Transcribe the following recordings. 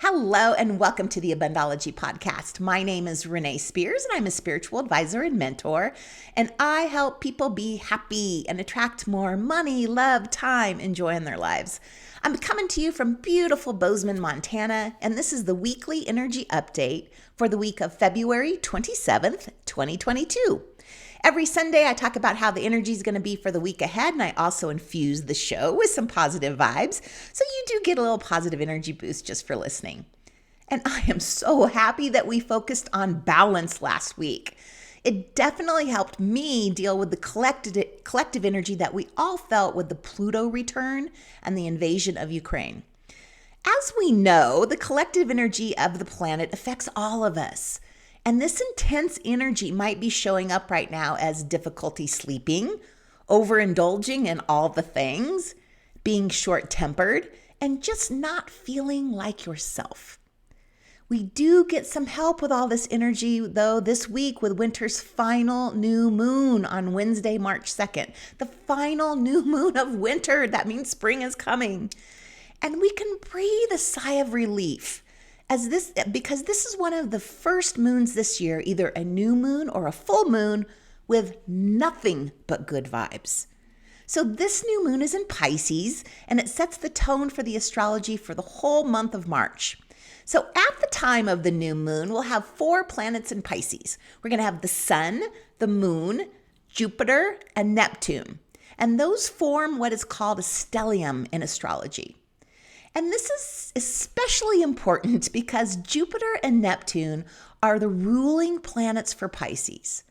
Hello and welcome to the Abundology podcast. My name is Renee Spears and I'm a spiritual advisor and mentor, and I help people be happy and attract more money, love, time, and joy in their lives. I'm coming to you from beautiful Bozeman, Montana, and this is the weekly energy update for the week of February 27th, 2022. Every Sunday, I talk about how the energy is going to be for the week ahead, and I also infuse the show with some positive vibes, so you do get a little positive energy boost just for listening. And I am so happy that we focused on balance last week. It definitely helped me deal with the collective energy that we all felt with the Pluto return and the invasion of Ukraine. As we know, the collective energy of the planet affects all of us. And this intense energy might be showing up right now as difficulty sleeping, overindulging in all the things, being short-tempered, and just not feeling like yourself. We do get some help with all this energy, though, this week with winter's final new moon on Wednesday, March 2nd. The final new moon of winter. That means spring is coming. And we can breathe a sigh of relief. Because this is one of the first moons this year, either a new moon or a full moon, with nothing but good vibes. So this new moon is in Pisces, and it sets the tone for the astrology for the whole month of March. So at the time of the new moon, we'll have 4 planets in Pisces. We're going to have the sun, the moon, Jupiter, and Neptune. And those form what is called a stellium in astrology. And this is especially important because Jupiter and Neptune are the ruling planets for Pisces.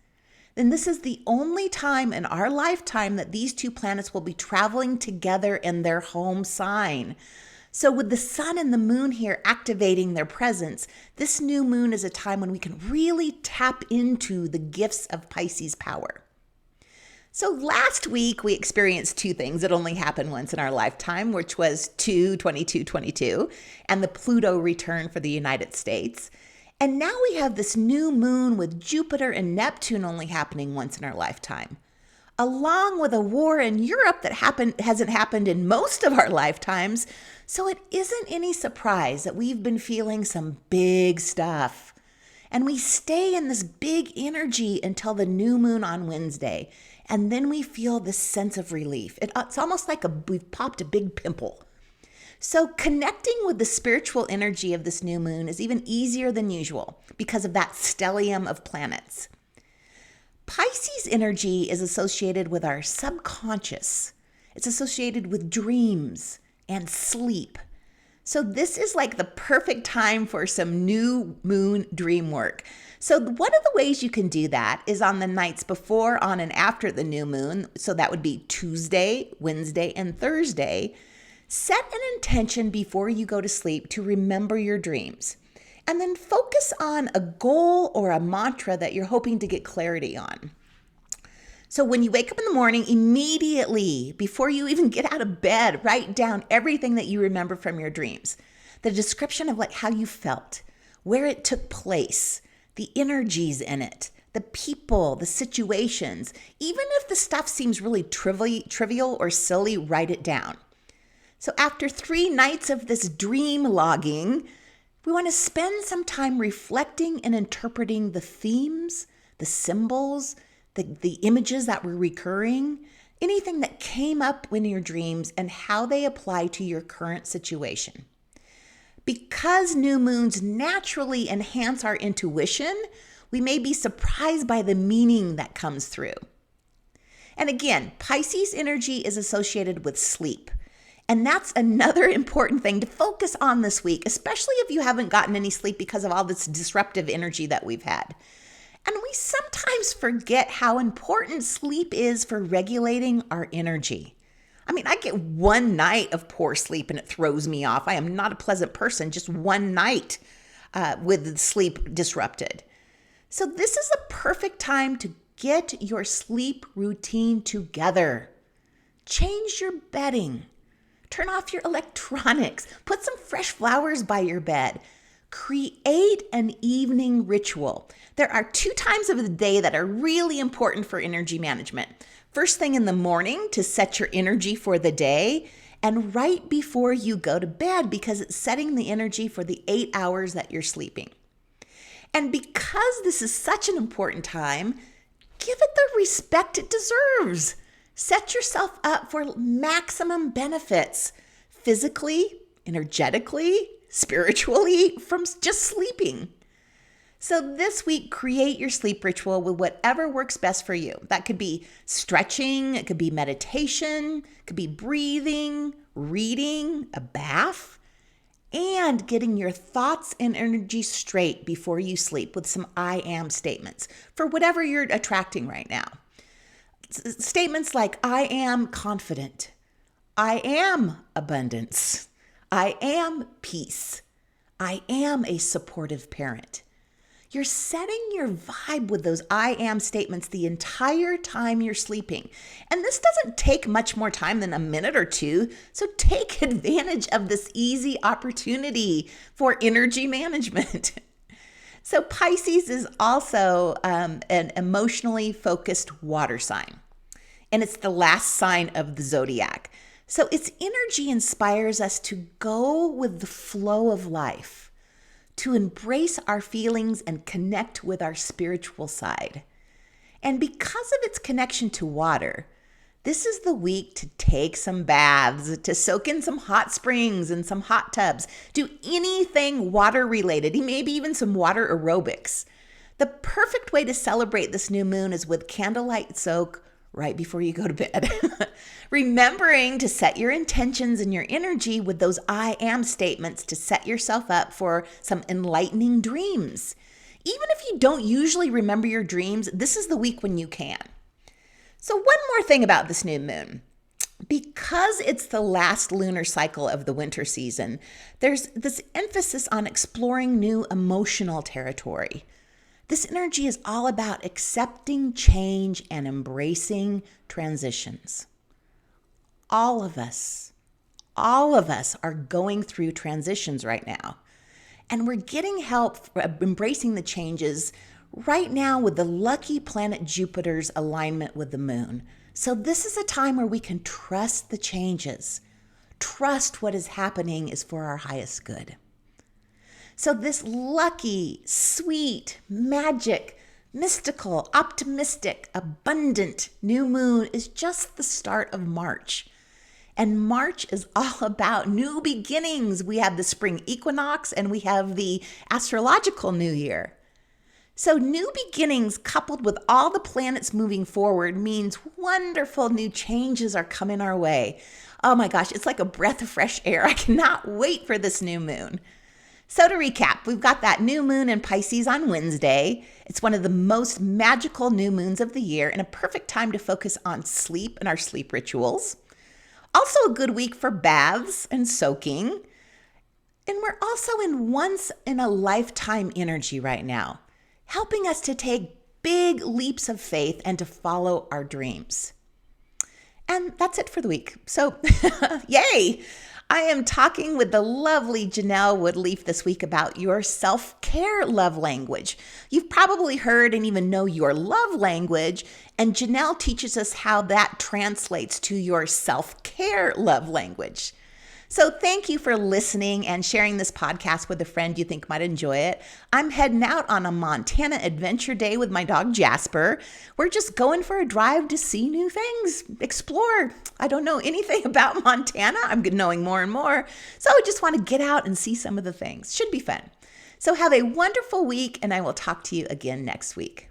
And this is the only time in our lifetime that these 2 planets will be traveling together in their home sign. So with the sun and the moon here activating their presence, this new moon is a time when we can really tap into the gifts of Pisces power. So last week, we experienced 2 things that only happen once in our lifetime, which was 2/22/22 and the Pluto return for the United States. And now we have this new moon with Jupiter and Neptune only happening once in our lifetime, along with a war in Europe that hasn't happened in most of our lifetimes. So it isn't any surprise that we've been feeling some big stuff. And we stay in this big energy until the new moon on Wednesday. And then we feel this sense of relief. It's almost like we've popped a big pimple. So connecting with the spiritual energy of this new moon is even easier than usual because of that stellium of planets. Pisces energy is associated with our subconscious. It's associated with dreams and sleep. So this is like the perfect time for some new moon dream work. So one of the ways you can do that is on the nights before, on, and after the new moon. So that would be Tuesday, Wednesday, and Thursday. Set an intention before you go to sleep to remember your dreams. And then focus on a goal or a mantra that you're hoping to get clarity on. So when you wake up in the morning, immediately, before you even get out of bed, write down everything that you remember from your dreams. The description of how you felt, where it took place, the energies in it, the people, the situations. Even if the stuff seems really trivial or silly, write it down. So after 3 nights of this dream logging, we want to spend some time reflecting and interpreting the themes, the symbols, the images that were recurring, anything that came up in your dreams and how they apply to your current situation. Because new moons naturally enhance our intuition, we may be surprised by the meaning that comes through. And again, Pisces energy is associated with sleep. And that's another important thing to focus on this week, especially if you haven't gotten any sleep because of all this disruptive energy that we've had. And we sometimes forget how important sleep is for regulating our energy. I mean, I get 1 night of poor sleep and it throws me off. I am not a pleasant person, just 1 night with sleep disrupted. So this is a perfect time to get your sleep routine together. Change your bedding. Turn off your electronics. Put some fresh flowers by your bed. Create an evening ritual. There are 2 times of the day that are really important for energy management. First thing in the morning to set your energy for the day, and right before you go to bed, because it's setting the energy for the 8 hours that you're sleeping. And because this is such an important time, give it the respect it deserves. Set yourself up for maximum benefits physically, energetically, spiritually, from just sleeping. So this week, create your sleep ritual with whatever works best for you. That could be stretching, it could be meditation, it could be breathing, reading, a bath, and getting your thoughts and energy straight before you sleep with some I am statements for whatever you're attracting right now. Statements like, I am confident, I am abundance, I am peace, I am a supportive parent. You're setting your vibe with those I am statements the entire time you're sleeping. And this doesn't take much more time than a minute or two. So take advantage of this easy opportunity for energy management. So Pisces is also an emotionally focused water sign. And it's the last sign of the zodiac. So its energy inspires us to go with the flow of life, to embrace our feelings and connect with our spiritual side. And because of its connection to water, this is the week to take some baths, to soak in some hot springs and some hot tubs, do anything water related, maybe even some water aerobics. The perfect way to celebrate this new moon is with candlelight soak right before you go to bed. Remembering to set your intentions and your energy with those I am statements to set yourself up for some enlightening dreams. Even if you don't usually remember your dreams, this is the week when you can. So one more thing about this new moon. Because it's the last lunar cycle of the winter season, there's this emphasis on exploring new emotional territory. This energy is all about accepting change and embracing transitions. All of us are going through transitions right now. And we're getting help embracing the changes right now with the lucky planet Jupiter's alignment with the moon. So this is a time where we can trust the changes. Trust what is happening is for our highest good. So this lucky, sweet, magic, mystical, optimistic, abundant new moon is just the start of March. And March is all about new beginnings. We have the spring equinox and we have the astrological new year. So new beginnings coupled with all the planets moving forward means wonderful new changes are coming our way. Oh my gosh, it's like a breath of fresh air. I cannot wait for this new moon. So to recap, we've got that new moon in Pisces on Wednesday. It's one of the most magical new moons of the year and a perfect time to focus on sleep and our sleep rituals. Also a good week for baths and soaking. And we're also in once in a lifetime energy right now, helping us to take big leaps of faith and to follow our dreams. And that's it for the week. So yay! I am talking with the lovely Janelle Woodleaf this week about your self-care love language. You've probably heard and even know your love language, and Janelle teaches us how that translates to your self-care love language. So thank you for listening and sharing this podcast with a friend you think might enjoy it. I'm heading out on a Montana adventure day with my dog Jasper. We're just going for a drive to see new things, explore. I don't know anything about Montana. I'm knowing more and more. So I just want to get out and see some of the things. Should be fun. So have a wonderful week, and I will talk to you again next week.